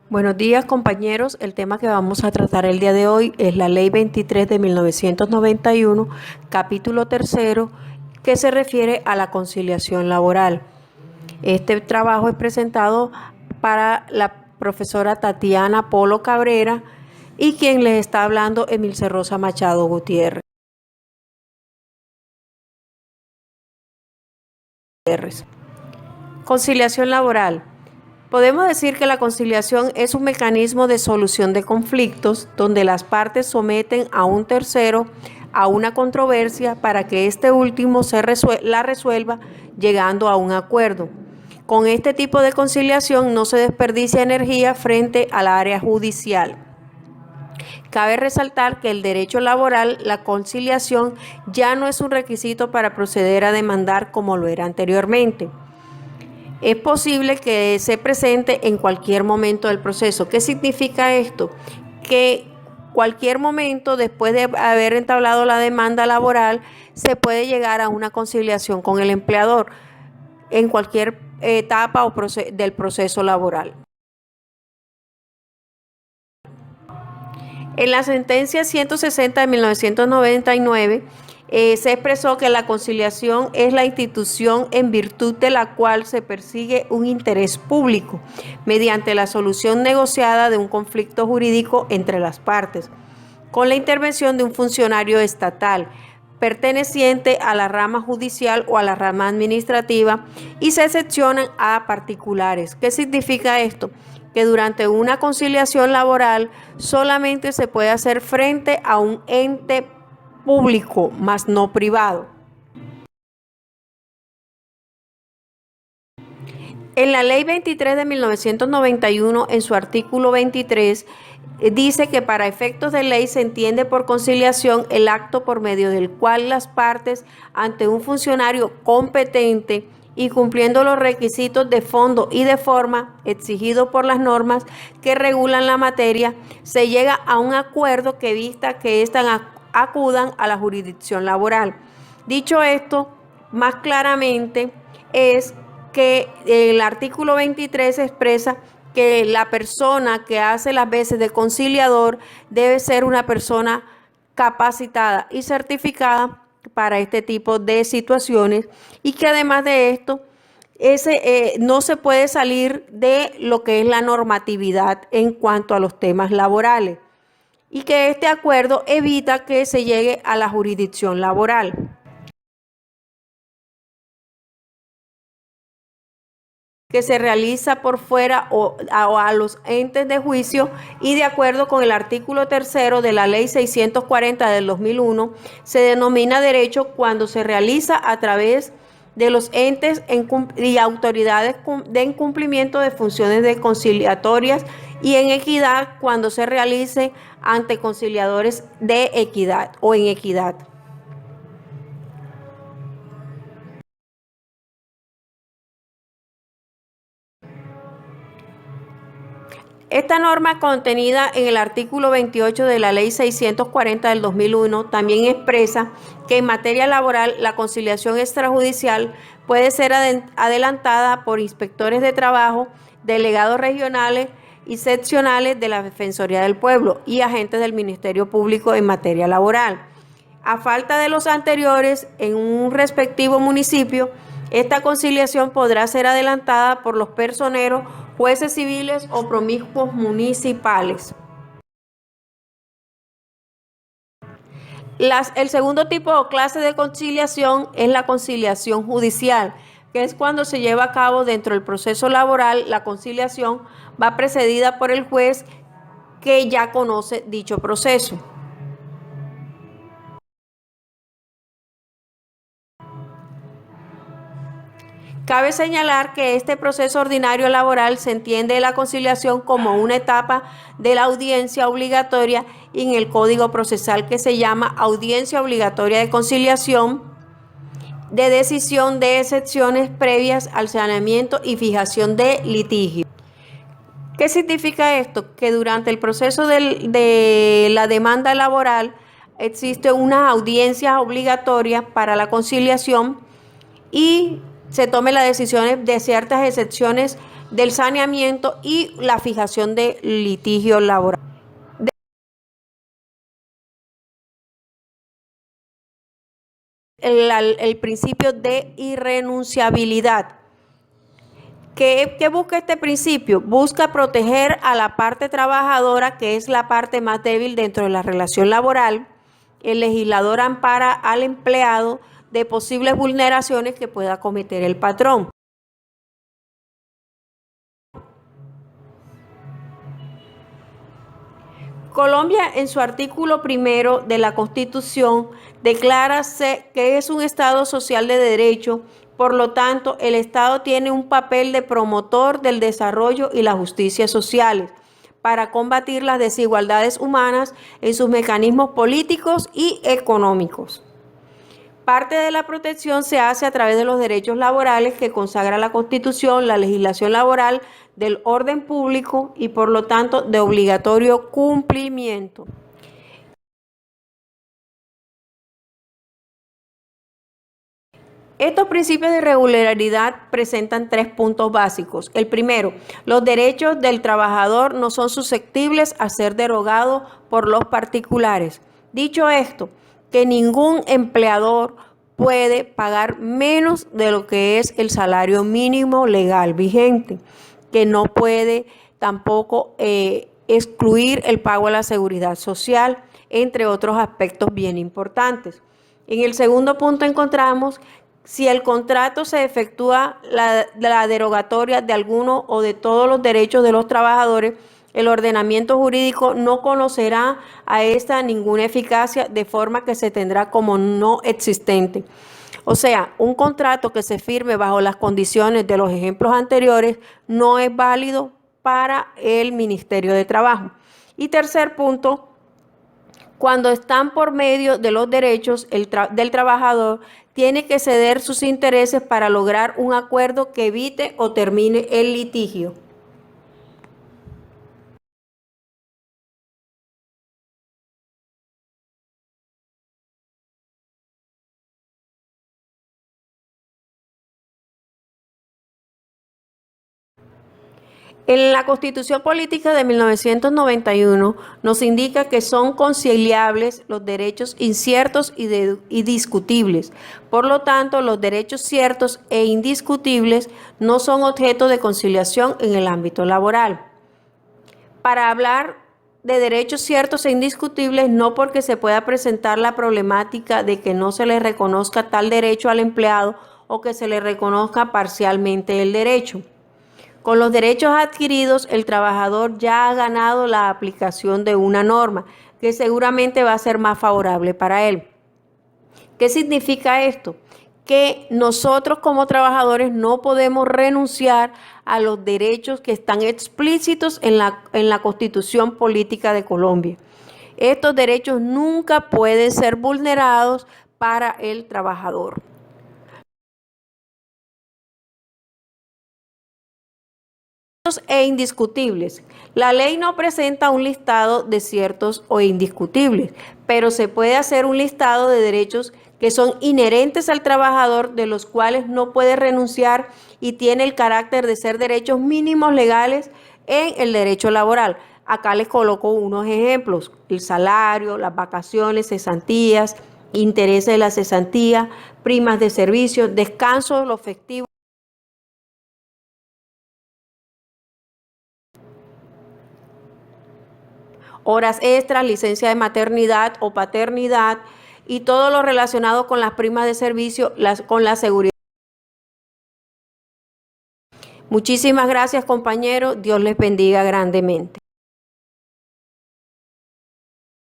Buenos días, compañeros. El tema que vamos a tratar el día de hoy es la Ley 23 de 1991, capítulo tercero, que se refiere a la conciliación laboral. Este trabajo es presentado para la profesora Tatiana Polo Cabrera y quien les está hablando, Emilce Rosa Machado Gutiérrez. Conciliación laboral. Podemos decir que la conciliación es un mecanismo de solución de conflictos donde las partes someten a un tercero a una controversia para que este último la resuelva llegando a un acuerdo. Con este tipo de conciliación no se desperdicia energía frente al área judicial. Cabe resaltar que el derecho laboral, la conciliación, ya no es un requisito para proceder a demandar como lo era anteriormente. Es posible que se presente en cualquier momento del proceso. ¿Qué significa esto? Que cualquier momento después de haber entablado la demanda laboral se puede llegar a una conciliación con el empleador en cualquier etapa del proceso laboral. En la sentencia 160 de 1999 se expresó que la conciliación es la institución en virtud de la cual se persigue un interés público mediante la solución negociada de un conflicto jurídico entre las partes, con la intervención de un funcionario estatal perteneciente a la rama judicial o a la rama administrativa y se excepcionan a particulares. ¿Qué significa esto? Que durante una conciliación laboral solamente se puede hacer frente a un ente público, más no privado. En la Ley 23 de 1991, en su artículo 23, dice que para efectos de ley se entiende por conciliación el acto por medio del cual las partes, ante un funcionario competente y cumpliendo los requisitos de fondo y de forma exigidos por las normas que regulan la materia, se llega a un acuerdo que evita que éstas acudan a la jurisdicción laboral. Dicho esto, más claramente es que el artículo 23 expresa que la persona que hace las veces de conciliador debe ser una persona capacitada y certificada para este tipo de situaciones y que además de esto no se puede salir de lo que es la normatividad en cuanto a los temas laborales y que este acuerdo evita que se llegue a la jurisdicción laboral. Que se realiza por fuera o a los entes de juicio y de acuerdo con el artículo 3 de la Ley 640 del 2001, se denomina derecho cuando se realiza a través de los entes y autoridades de incumplimiento de funciones de conciliatorias y en equidad cuando se realice ante conciliadores de equidad o en equidad. Esta norma contenida en el artículo 28 de la Ley 640 del 2001 también expresa que en materia laboral la conciliación extrajudicial puede ser adelantada por inspectores de trabajo, delegados regionales y seccionales de la Defensoría del Pueblo y agentes del Ministerio Público en materia laboral. A falta de los anteriores, en un respectivo municipio, esta conciliación podrá ser adelantada por los personeros, jueces civiles o promiscuos municipales. El segundo tipo o clase de conciliación es la conciliación judicial, que es cuando se lleva a cabo dentro del proceso laboral. La conciliación va precedida por el juez que ya conoce dicho proceso. Cabe señalar que este proceso ordinario laboral se entiende la conciliación como una etapa de la audiencia obligatoria en el Código Procesal que se llama audiencia obligatoria de conciliación de decisión de excepciones previas al saneamiento y fijación de litigio. ¿Qué significa esto? Que durante el proceso de la demanda laboral existe una audiencia obligatoria para la conciliación y se tomen las decisiones de ciertas excepciones del saneamiento y la fijación de litigio laboral. El principio de irrenunciabilidad. ¿Qué busca este principio? Busca proteger a la parte trabajadora, que es la parte más débil dentro de la relación laboral. El legislador ampara al empleado de posibles vulneraciones que pueda cometer el patrón. Colombia, en su artículo 1 de la Constitución, declara que es un Estado social de derecho. Por lo tanto, el Estado tiene un papel de promotor del desarrollo y la justicia sociales para combatir las desigualdades humanas en sus mecanismos políticos y económicos. Parte de la protección se hace a través de los derechos laborales que consagra la Constitución, la legislación laboral, del orden público y por lo tanto de obligatorio cumplimiento. Estos principios de regularidad presentan 3 puntos básicos. El primero, los derechos del trabajador no son susceptibles a ser derogados por los particulares. Dicho esto, que ningún empleador puede pagar menos de lo que es el salario mínimo legal vigente, que no puede tampoco excluir el pago a la seguridad social, entre otros aspectos bien importantes. En el segundo punto encontramos si el contrato se efectúa la derogatoria de alguno o de todos los derechos de los trabajadores, el ordenamiento jurídico no conocerá a esta ninguna eficacia, de forma que se tendrá como no existente. O sea, un contrato que se firme bajo las condiciones de los ejemplos anteriores no es válido para el Ministerio de Trabajo. Y tercer punto, cuando están por medio de los derechos del trabajador, tiene que ceder sus intereses para lograr un acuerdo que evite o termine el litigio. En la Constitución Política de 1991 nos indica que son conciliables los derechos inciertos y discutibles. Por lo tanto, los derechos ciertos e indiscutibles no son objeto de conciliación en el ámbito laboral. Para hablar de derechos ciertos e indiscutibles, no porque se pueda presentar la problemática de que no se le reconozca tal derecho al empleado o que se le reconozca parcialmente el derecho. Con los derechos adquiridos, el trabajador ya ha ganado la aplicación de una norma que seguramente va a ser más favorable para él. ¿Qué significa esto? Que nosotros como trabajadores no podemos renunciar a los derechos que están explícitos en la Constitución Política de Colombia. Estos derechos nunca pueden ser vulnerados para el trabajador. E indiscutibles. La ley no presenta un listado de ciertos o indiscutibles, pero se puede hacer un listado de derechos que son inherentes al trabajador, de los cuales no puede renunciar y tiene el carácter de ser derechos mínimos legales en el derecho laboral. Acá les coloco unos ejemplos: el salario, las vacaciones, cesantías, intereses de la cesantía, primas de servicio, descanso, los festivos, horas extras, licencia de maternidad o paternidad y todo lo relacionado con las primas de servicio, con la seguridad. Muchísimas gracias, compañeros. Dios les bendiga grandemente.